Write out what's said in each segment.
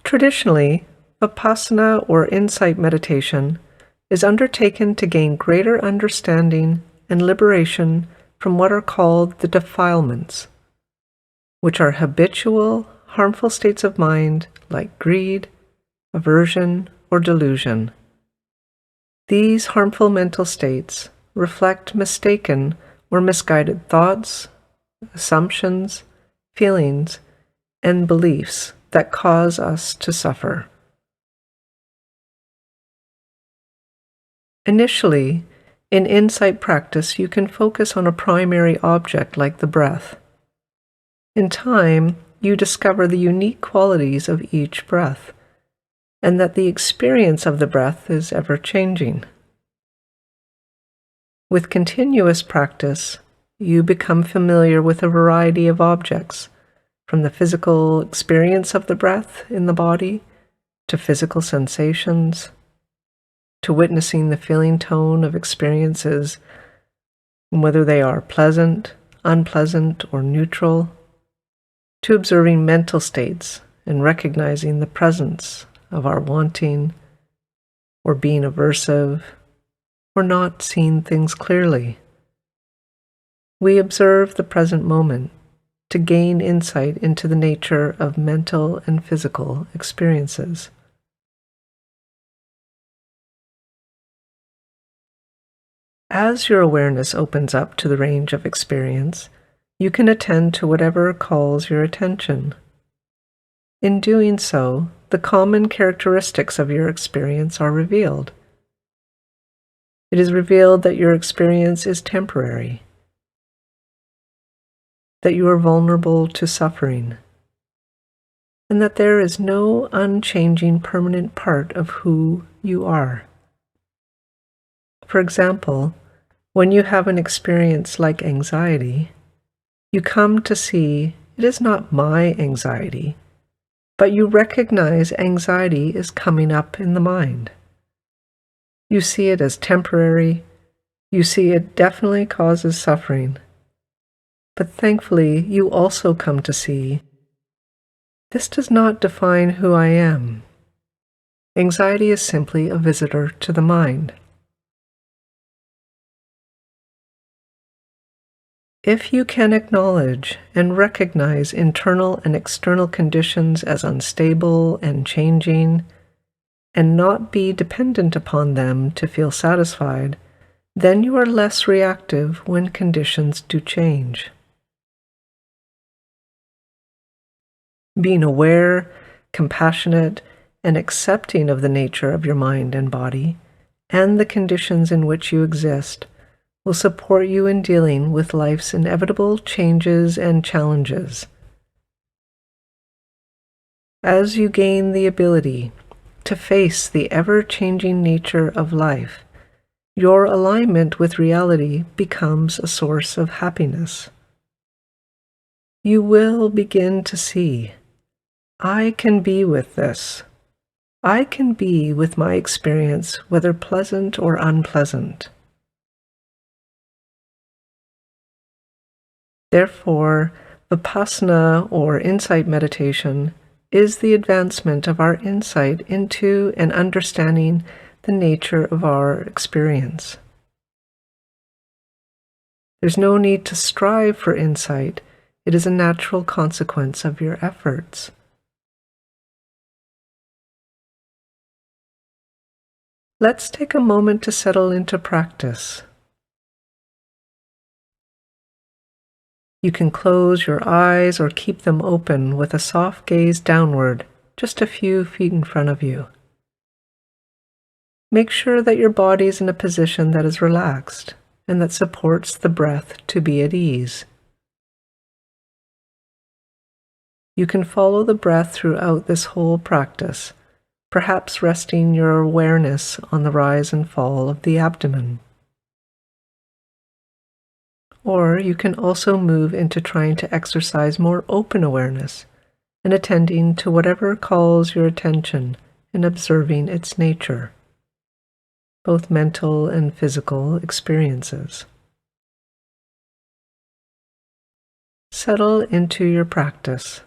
Traditionally, Vipassana or insight meditation is undertaken to gain greater understanding and liberation from what are called the defilements, which are habitual, harmful states of mind like greed, aversion, or delusion. These harmful mental states reflect mistaken or misguided thoughts, assumptions, feelings, and beliefs that cause us to suffer. Initially, in insight practice, you can focus on a primary object like the breath. In time, you discover the unique qualities of each breath, and that the experience of the breath is ever-changing. With continuous practice, you become familiar with a variety of objects, from the physical experience of the breath in the body, to physical sensations, to witnessing the feeling tone of experiences, whether they are pleasant, unpleasant, or neutral, to observing mental states and recognizing the presence of our wanting, or being aversive, or not seeing things clearly. We observe the present moment to gain insight into the nature of mental and physical experiences. As your awareness opens up to the range of experience, you can attend to whatever calls your attention. In doing so, the common characteristics of your experience are revealed. It is revealed that your experience is temporary, that you are vulnerable to suffering, and that there is no unchanging permanent part of who you are. For example, when you have an experience like anxiety, you come to see it is not my anxiety, but you recognize anxiety is coming up in the mind. You see it as temporary. You see it definitely causes suffering. But thankfully, you also come to see this does not define who I am. Anxiety is simply a visitor to the mind. If you can acknowledge and recognize internal and external conditions as unstable and changing, and not be dependent upon them to feel satisfied, then you are less reactive when conditions do change. Being aware, compassionate, and accepting of the nature of your mind and body, and the conditions in which you exist, will support you in dealing with life's inevitable changes and challenges. As you gain the ability to face the ever-changing nature of life, your alignment with reality becomes a source of happiness. You will begin to see, I can be with this. I can be with my experience, whether pleasant or unpleasant. Therefore, Vipassana or insight meditation is the advancement of our insight into and understanding the nature of our experience. There's no need to strive for insight. It is a natural consequence of your efforts. Let's take a moment to settle into practice. You can close your eyes or keep them open with a soft gaze downward, just a few feet in front of you. Make sure that your body is in a position that is relaxed and that supports the breath to be at ease. You can follow the breath throughout this whole practice, perhaps resting your awareness on the rise and fall of the abdomen. Or you can also move into trying to exercise more open awareness and attending to whatever calls your attention and observing its nature, both mental and physical experiences. Settle into your practice.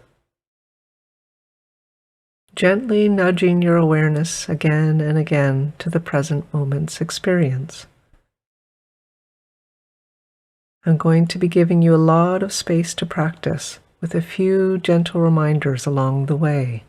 gently nudging your awareness again and again to the present moment's experience. I'm going to be giving you a lot of space to practice, with a few gentle reminders along the way.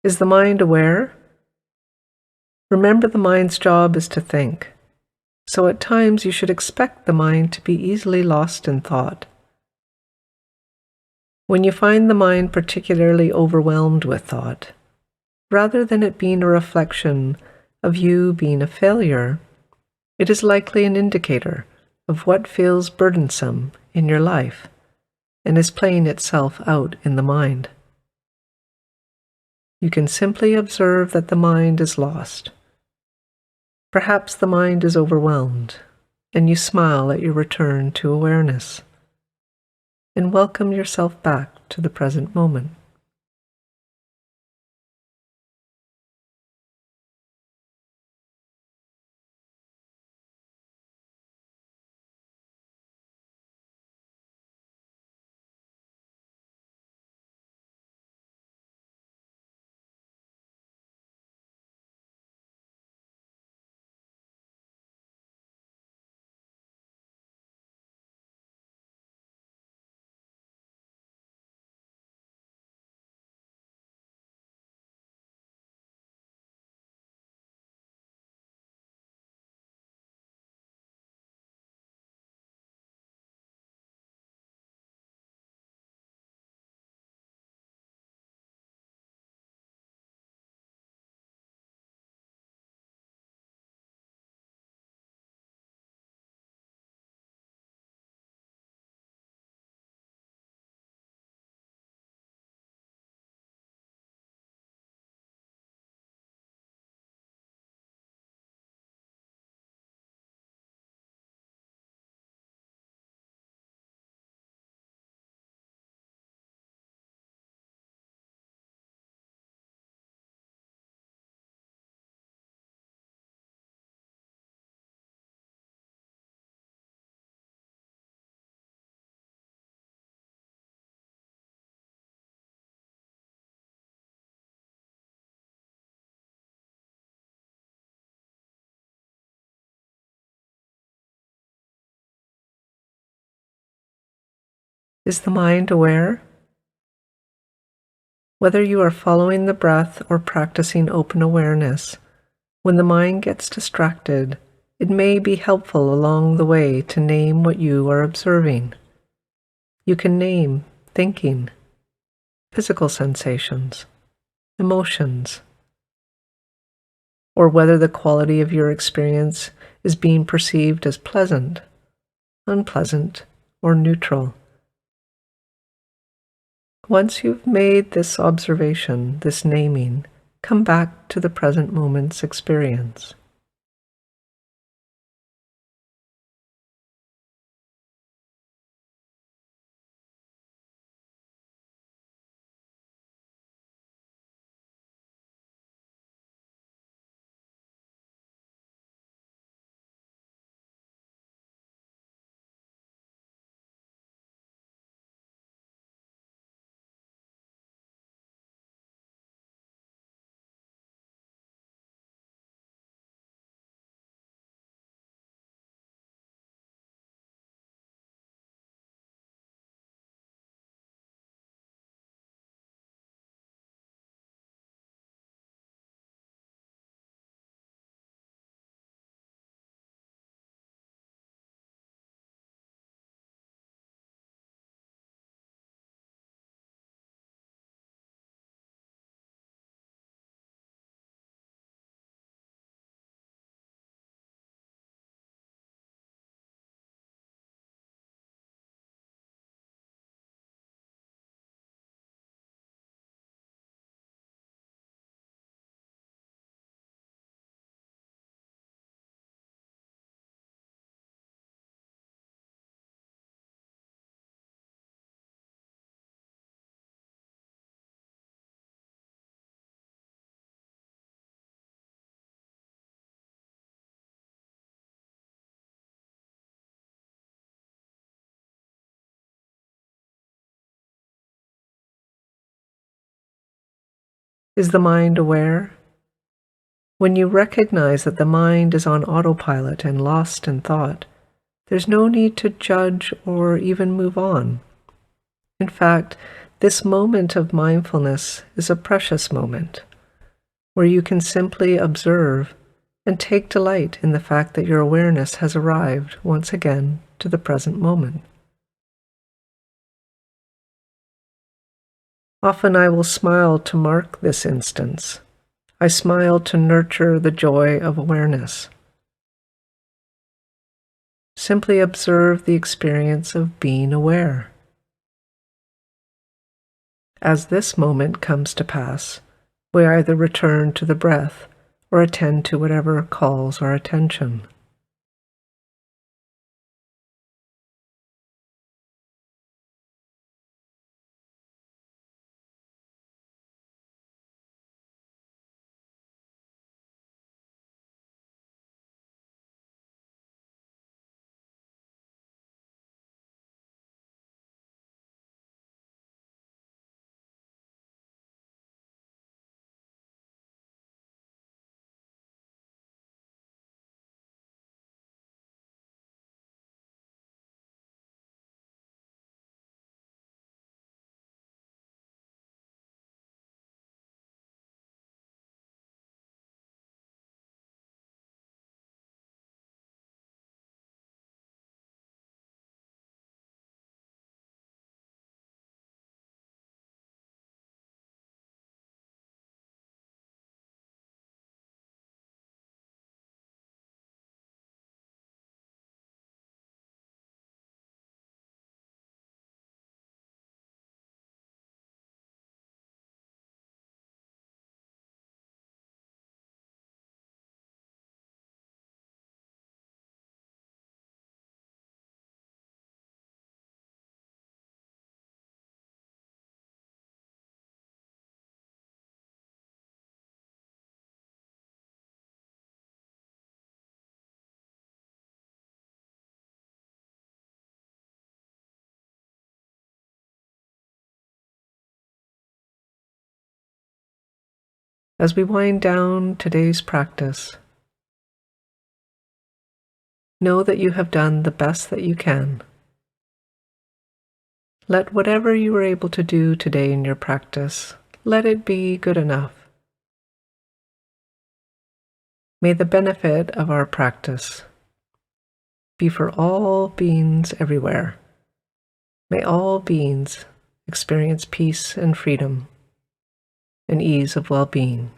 Is the mind aware? Remember, the mind's job is to think, so at times you should expect the mind to be easily lost in thought. When you find the mind particularly overwhelmed with thought, rather than it being a reflection of you being a failure, it is likely an indicator of what feels burdensome in your life and is playing itself out in the mind. You can simply observe that the mind is lost. Perhaps the mind is overwhelmed, and you smile at your return to awareness and welcome yourself back to the present moment. Is the mind aware? Whether you are following the breath or practicing open awareness, when the mind gets distracted, it may be helpful along the way to name what you are observing. You can name thinking, physical sensations, emotions, or whether the quality of your experience is being perceived as pleasant, unpleasant, or neutral. Once you've made this observation, this naming, come back to the present moment's experience. Is the mind aware? When you recognize that the mind is on autopilot and lost in thought, there's no need to judge or even move on. In fact, this moment of mindfulness is a precious moment where you can simply observe and take delight in the fact that your awareness has arrived once again to the present moment. Often I will smile to mark this instance. I smile to nurture the joy of awareness. Simply observe the experience of being aware. As this moment comes to pass, we either return to the breath or attend to whatever calls our attention. As we wind down today's practice, know that you have done the best that you can. Let whatever you were able to do today in your practice, let it be good enough. May the benefit of our practice be for all beings everywhere. May all beings experience peace and freedom and ease of well-being,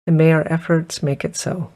and may our efforts make it so.